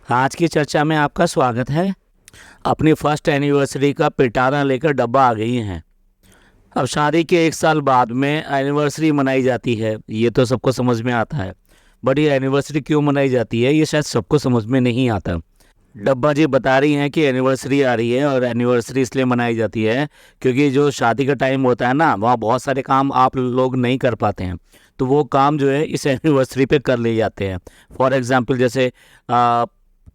आज की चर्चा में आपका स्वागत है। अपनी फर्स्ट एनिवर्सरी का पिटारा लेकर डब्बा आ गई हैं। अब शादी के 1 साल बाद में एनिवर्सरी मनाई जाती है, ये तो सबको समझ में आता है। बट ये एनिवर्सरी क्यों मनाई जाती है, ये शायद सबको समझ में नहीं आता। डब्बा जी बता रही हैं कि एनिवर्सरी आ रही है और एनिवर्सरी इसलिए मनाई जाती है क्योंकि जो शादी का टाइम होता है ना, वहाँ बहुत सारे काम आप लोग नहीं कर पाते हैं, तो वो काम जो है इस एनिवर्सरी पे कर लिए जाते हैं। फॉर एग्जांपल जैसे आ,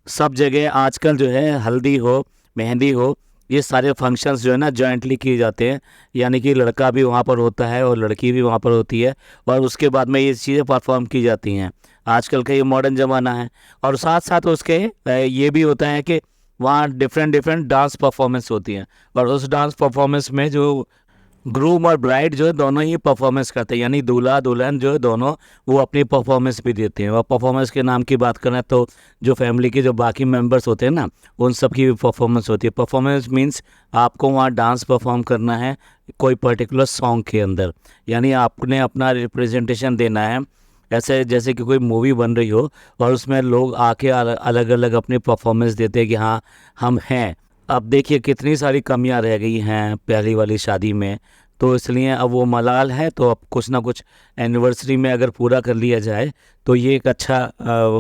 सब जगह आजकल जो है हल्दी हो, मेहंदी हो, ये सारे फंक्शंस जो है ना जॉइंटली किए जाते हैं। यानी कि लड़का भी वहाँ पर होता है और लड़की भी वहाँ पर होती है, और उसके बाद में ये चीज़ें परफॉर्म की जाती हैं। आजकल का ये मॉडर्न ज़माना है। और साथ साथ उसके ये भी होता है कि वहाँ डिफरेंट डिफरेंट डांस परफॉर्मेंस होती हैं, और उस डांस परफॉर्मेंस में जो ग्रूम और ब्राइड जो है दोनों ही परफॉर्मेंस करते हैं, यानी दूल्हा दुल्हन जो है दोनों वो अपनी परफॉर्मेंस भी देते हैं। और परफॉर्मेंस के नाम की बात करें तो जो फैमिली के जो बाकी मेंबर्स होते हैं ना, उन सब की भी परफॉर्मेंस होती है। परफॉर्मेंस मीन्स आपको वहाँ डांस परफॉर्म करना है कोई पर्टिकुलर सॉन्ग के अंदर, यानी आपने अपना रिप्रेजेंटेशन देना है। ऐसे जैसे कि कोई मूवी बन रही हो और उसमें लोग आके अलग अलग अपनी परफॉर्मेंस देते हैं कि हाँ हम हैं। अब देखिए कितनी सारी कमियां रह गई हैं पहली वाली शादी में, तो इसलिए अब वो मलाल है, तो अब कुछ ना कुछ एनिवर्सरी में अगर पूरा कर लिया जाए तो ये एक अच्छा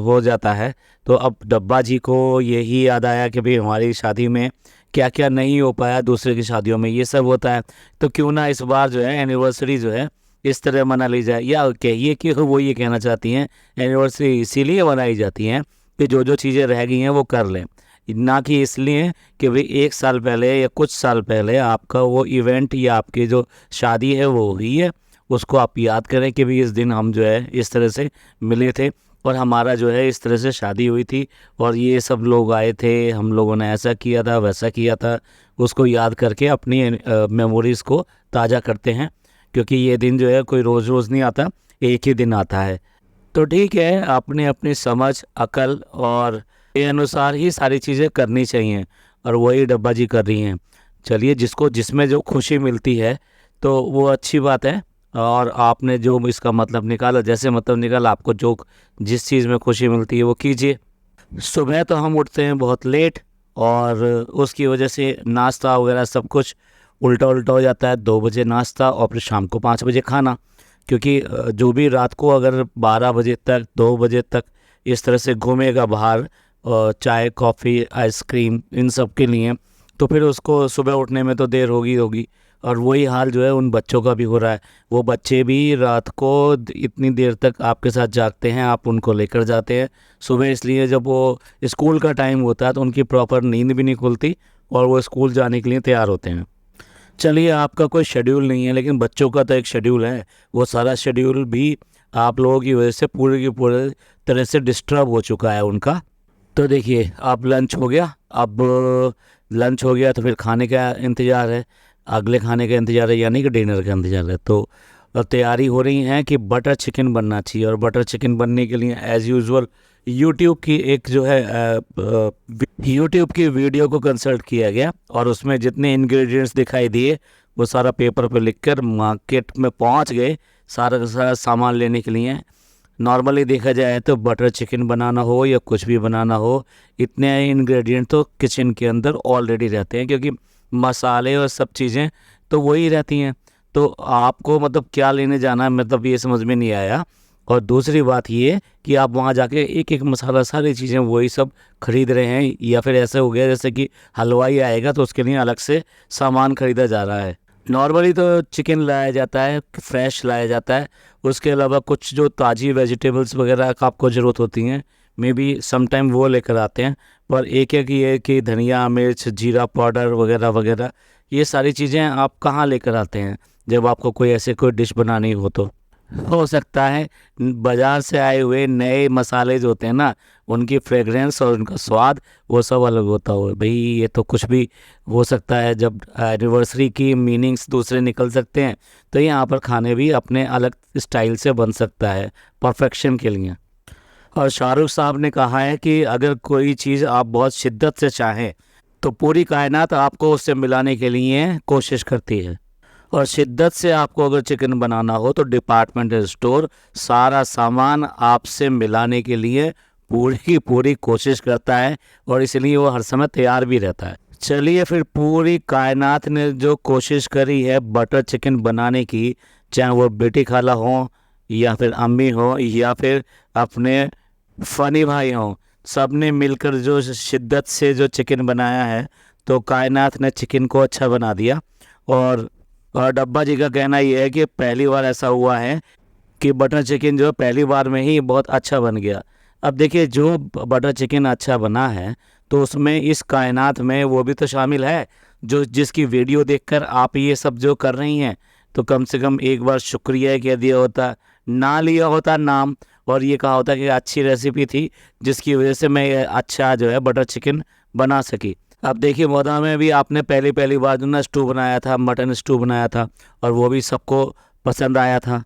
हो जाता है। तो अब डब्बा जी को यही याद आया कि भाई हमारी शादी में क्या क्या नहीं हो पाया, दूसरे की शादियों में ये सब होता है, तो क्यों ना इस बार जो है एनिवर्सरी जो है इस तरह मना ली जाए। या कहिए कि वो ये कहना चाहती हैं एनिवर्सरी इसीलिए मनाई जाती हैं कि जो जो चीज़ें रह गई हैं वो कर लें, ना कि इसलिए कि भाई 1 साल पहले या कुछ साल पहले आपका वो इवेंट या आपकी जो शादी है वो हुई है, उसको आप याद करें कि भाई इस दिन हम जो है इस तरह से मिले थे और हमारा जो है इस तरह से शादी हुई थी और ये सब लोग आए थे, हम लोगों ने ऐसा किया था वैसा किया था। उसको याद करके अपनी मेमोरीज़ को ताज़ा करते हैं, क्योंकि ये दिन जो है कोई रोज़ रोज़ नहीं आता, एक ही दिन आता है। तो ठीक है, आपने अपनी समझ अकल और के अनुसार ही सारी चीज़ें करनी चाहिए, और वही डब्बा जी कर रही हैं। चलिए, जिसको जिसमें जो खुशी मिलती है तो वो अच्छी बात है। और आपने जो इसका मतलब निकाला, जैसे मतलब निकाला, आपको जो जिस चीज़ में खुशी मिलती है वो कीजिए। सुबह तो हम उठते हैं बहुत लेट, और उसकी वजह से नाश्ता वगैरह सब कुछ उल्टा उल्टा हो जाता है। 2 बजे नाश्ता और फिर शाम को 5 बजे खाना, क्योंकि जो भी रात को अगर 12 बजे तक 2 बजे तक इस तरह से घूमेगा बाहर चाय कॉफ़ी आइसक्रीम इन सब के लिए, तो फिर उसको सुबह उठने में तो देर होगी होगी। और वही हाल जो है उन बच्चों का भी हो रहा है। वो बच्चे भी रात को इतनी देर तक आपके साथ जागते हैं, आप उनको लेकर जाते हैं सुबह, इसलिए जब वो स्कूल का टाइम होता है तो उनकी प्रॉपर नींद भी नहीं खुलती और वो स्कूल जाने के लिए तैयार होते हैं। चलिए, आपका कोई शेड्यूल नहीं है, लेकिन बच्चों का तो एक शेड्यूल है। वो सारा शेड्यूल भी आप लोगों की वजह से पूरे की पूरे तरह से डिस्टर्ब हो चुका है उनका। तो देखिए, अब लंच हो गया, अब लंच हो गया तो फिर खाने का इंतज़ार है, अगले खाने का इंतज़ार है, यानी कि डिनर का इंतज़ार है। तो तैयारी हो रही है कि बटर चिकन बनना चाहिए, और बटर चिकन बनने के लिए एज़ यूजुअल यूट्यूब की एक जो है यूट्यूब की वीडियो को कंसल्ट किया गया, और उसमें जितने इंग्रेडिएंट्स दिखाई दिए वो सारा पेपर पे लिखकर मार्केट में पहुंच गए सारा का सारा सामान लेने के लिए। नॉर्मली देखा जाए तो बटर चिकन बनाना हो या कुछ भी बनाना हो, इतने इंग्रेडिएंट तो किचन के अंदर ऑलरेडी रहते हैं, क्योंकि मसाले और सब चीज़ें तो वही रहती हैं। तो आपको मतलब क्या लेने जाना है, मतलब ये समझ में नहीं आया। और दूसरी बात ये कि आप वहाँ जाके एक एक मसाला सारी चीज़ें वही सब खरीद रहे हैं, या फिर ऐसे हो गया जैसे कि हलवाई आएगा तो उसके लिए अलग से सामान खरीदा जा रहा है। नॉर्मली तो चिकन लाया जाता है, फ्रेश लाया जाता है, उसके अलावा कुछ जो ताज़ी वेजिटेबल्स वगैरह का आपको ज़रूरत होती हैं, मे बी सम टाइम वो लेकर आते हैं। पर एक एक ये कि धनिया मिर्च जीरा पाउडर वगैरह वगैरह, ये सारी चीज़ें आप कहाँ लेकर आते हैं जब आपको कोई ऐसे कोई डिश बनानी हो। तो हो सकता है बाज़ार से आए हुए नए मसाले जो होते हैं ना, उनकी फ्रेगरेंस और उनका स्वाद वो सब अलग होता हो। भाई ये तो कुछ भी हो सकता है, जब एनिवर्सरी की मीनिंग्स दूसरे निकल सकते हैं, तो यहाँ पर खाने भी अपने अलग स्टाइल से बन सकता है परफेक्शन के लिए। और शाहरुख साहब ने कहा है कि अगर कोई चीज़ आप बहुत शिद्दत से चाहें तो पूरी कायनात आपको उससे मिलाने के लिए कोशिश करती है। और शिद्दत से आपको अगर चिकन बनाना हो तो डिपार्टमेंटल स्टोर सारा सामान आपसे मिलाने के लिए पूरी की पूरी कोशिश करता है और इसलिए वो हर समय तैयार भी रहता है। चलिए फिर पूरी कायनात ने जो कोशिश करी है बटर चिकन बनाने की, चाहे वो बेटी खाला हो या फिर अम्मी हो या फिर अपने फनी भाई हो, सब ने मिलकर जो शिद्दत से जो चिकन बनाया है, तो कायनात ने चिकन को अच्छा बना दिया। और डब्बा जी का कहना ये है कि पहली बार ऐसा हुआ है कि बटर चिकन जो पहली बार में ही बहुत अच्छा बन गया। अब देखिए, जो बटर चिकन अच्छा बना है तो उसमें इस कायनात में वो भी तो शामिल है, जो जिसकी वीडियो देखकर आप ये सब जो कर रही हैं। तो कम से कम एक बार शुक्रिया कह दिया होता, ना लिया होता नाम, और ये कहा होता कि अच्छी रेसिपी थी जिसकी वजह से मैं ये अच्छा जो है बटर चिकन बना सकी। अब देखिए, मोदा में भी आपने पहली बार जो ना स्टू बनाया था, मटन स्टू बनाया था, और वो भी सबको पसंद आया था।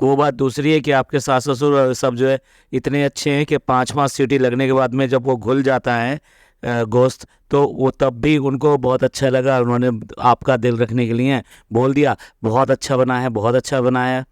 वो बात दूसरी है कि आपके सास ससुर और सब जो है इतने अच्छे हैं कि 5 सीटी लगने के बाद में जब वो घुल जाता है गोश्त, तो वो तब भी उनको बहुत अच्छा लगा। उन्होंने आपका दिल रखने के लिए बोल दिया बहुत अच्छा बना है, बहुत अच्छा बनाया है।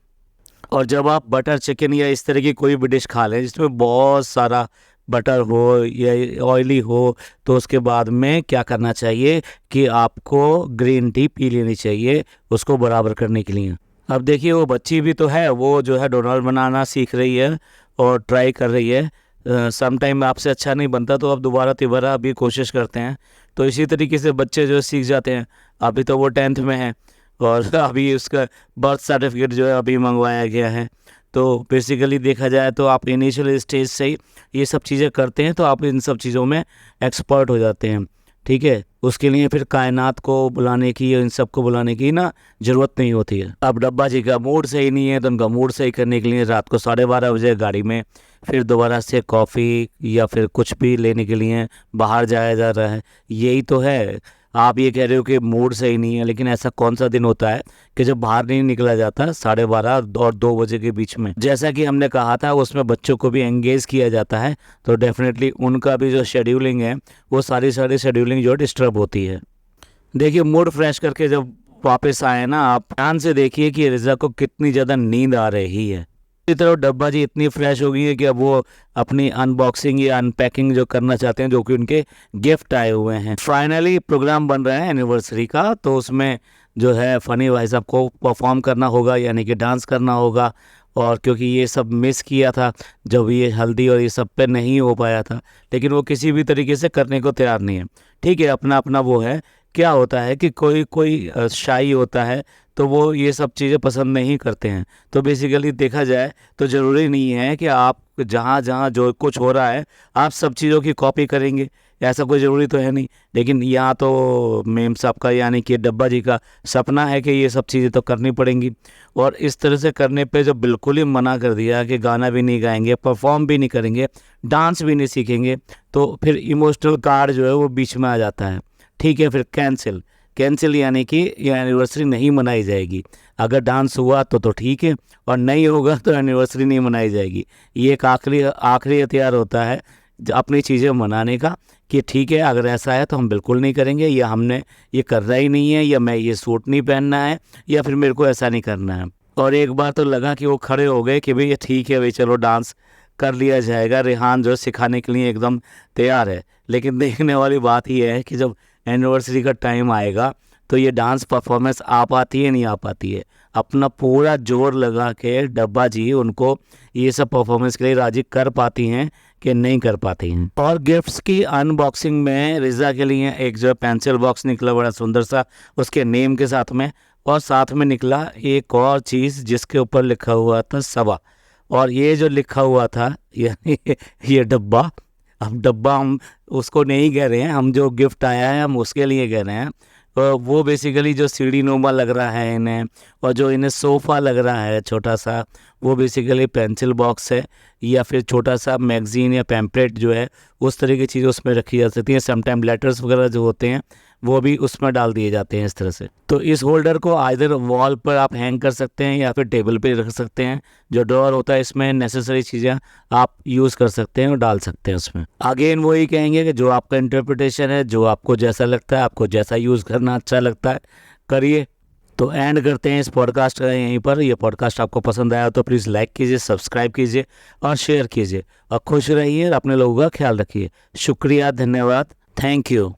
और जब आप बटर चिकन या इस तरह की कोई भी डिश खा लें जिसमें बहुत सारा बटर हो या ऑयली हो, तो उसके बाद में क्या करना चाहिए कि आपको ग्रीन टी पी लेनी चाहिए उसको बराबर करने के लिए। अब देखिए, वो बच्ची भी तो है, वो जो है डोनाल्ड बनाना सीख रही है और ट्राई कर रही है। सम टाइम आपसे अच्छा नहीं बनता तो अब दोबारा तिबारा अभी कोशिश करते हैं। तो इसी तरीके से बच्चे जो है सीख जाते हैं। अभी तो वो 10th में है और अभी उसका बर्थ सर्टिफिकेट जो है अभी मंगवाया गया है। तो बेसिकली देखा जाए तो आप इनिशियल स्टेज से ही ये सब चीज़ें करते हैं तो आप इन सब चीज़ों में एक्सपर्ट हो जाते हैं। ठीक है, उसके लिए फिर कायनात को बुलाने की या इन सब को बुलाने की ना ज़रूरत नहीं होती है। अब डब्बा जी का मूड सही नहीं है तो उनका मूड सही करने के लिए रात को 12:30 बजे गाड़ी में फिर दोबारा से कॉफ़ी या फिर कुछ भी लेने के लिए बाहर जाया जा रहा है। यही तो है। आप ये कह रहे हो कि मूड सही नहीं है, लेकिन ऐसा कौन सा दिन होता है कि जब बाहर नहीं निकला जाता 12:30 और 2 बजे के बीच में। जैसा कि हमने कहा था उसमें बच्चों को भी एंगेज किया जाता है, तो डेफिनेटली उनका भी जो शेड्यूलिंग है वो सारी शेड्यूलिंग जो डिस्टर्ब होती है। देखिए, मूड फ्रेश करके जब वापस आए ना, आप ध्यान से देखिए कि रिजा को कितनी ज़्यादा नींद आ रही है। इसी तरह डब्बा जी इतनी फ्रेश हो गई है कि अब वो अपनी अनबॉक्सिंग या अनपैकिंग जो करना चाहते हैं, जो कि उनके गिफ्ट आए हुए हैं। फाइनली प्रोग्राम बन रहा है एनिवर्सरी का, तो उसमें जो है फ़नी भाई साहब को परफॉर्म करना होगा, यानी कि डांस करना होगा। और क्योंकि ये सब मिस किया था जब ये हल्दी और ये सब पे नहीं हो पाया था, लेकिन वो किसी भी तरीके से करने को तैयार नहीं है। ठीक है, अपना अपना वो है। क्या होता है कि कोई कोई शाई होता है तो वो ये सब चीज़ें पसंद नहीं करते हैं। तो बेसिकली देखा जाए तो ज़रूरी नहीं है कि आप जहाँ जहाँ जो कुछ हो रहा है आप सब चीज़ों की कॉपी करेंगे, ऐसा कोई ज़रूरी तो है नहीं। लेकिन यहाँ तो मेम साहब का यानी कि डब्बा जी का सपना है कि ये सब चीज़ें तो करनी पड़ेंगी। और इस तरह से करने पे जब बिल्कुल ही मना कर दिया कि गाना भी नहीं गाएंगे, परफॉर्म भी नहीं करेंगे, डांस भी नहीं सीखेंगे, तो फिर इमोशनल कार्ड जो है वो बीच में आ जाता है। ठीक है, फिर कैंसिल यानी कि ये एनिवर्सरी नहीं मनाई जाएगी। अगर डांस हुआ तो ठीक है, और नहीं होगा तो एनिवर्सरी नहीं मनाई जाएगी। ये एक आखिरी हथियार होता है अपनी चीज़ें मनाने का, कि ठीक है अगर ऐसा है तो हम बिल्कुल नहीं करेंगे, या हमने ये करना ही नहीं है, या मैं ये सूट नहीं पहनना है, या फिर मेरे को ऐसा नहीं करना है। और एक बार तो लगा कि वो खड़े हो गए कि भाई ये ठीक है भाई, चलो डांस कर लिया जाएगा। रेहान जो सिखाने के लिए एकदम तैयार है। लेकिन देखने वाली बात ये है कि जब एनिवर्सरी का टाइम आएगा तो ये डांस परफॉर्मेंस आ पाती है नहीं आ पाती है। अपना पूरा जोर लगा के डब्बा जी उनको ये सब परफॉर्मेंस के लिए राजी कर पाती हैं कि नहीं कर पाती हैं। और गिफ्ट्स की अनबॉक्सिंग में रिजा के लिए एक जो पेंसिल बॉक्स निकला बड़ा सुंदर सा उसके नेम के साथ में, और साथ में निकला एक और चीज़ जिसके ऊपर लिखा हुआ था सबा। और ये जो लिखा हुआ था यानी ये डब्बा, हम डब्बा हम उसको नहीं कह रहे हैं, हम जो गिफ्ट आया है हम उसके लिए कह रहे हैं। तो वो बेसिकली जो सीढ़ी नुमा लग रहा है इन्हें, और जो इन्हें सोफ़ा लग रहा है छोटा सा, वो बेसिकली पेंसिल बॉक्स है, या फिर छोटा सा मैगज़ीन या पैम्पलेट जो है उस तरह की चीज़ उसमें रखी जा सकती है। समटाइम लेटर्स वगैरह जो होते हैं वो भी उसमें डाल दिए जाते हैं इस तरह से। तो इस होल्डर को आइदर वॉल पर आप हैंग कर सकते हैं या फिर टेबल पे रख सकते हैं। जो ड्रॉअर होता है इसमें नेसेसरी चीज़ें आप यूज़ कर सकते हैं और डाल सकते हैं उसमें। अगेन वही कहेंगे कि जो आपका इंटरप्रिटेशन है, जो आपको जैसा लगता है, आपको जैसा यूज़ करना अच्छा लगता है करिए। तो एंड करते हैं इस पॉडकास्ट का यहीं पर। यह पॉडकास्ट आपको पसंद आया तो प्लीज़ लाइक कीजिए, सब्सक्राइब कीजिए और शेयर कीजिए, और खुश रहिए और अपने लोगों का ख्याल रखिए। शुक्रिया, धन्यवाद, थैंक यू।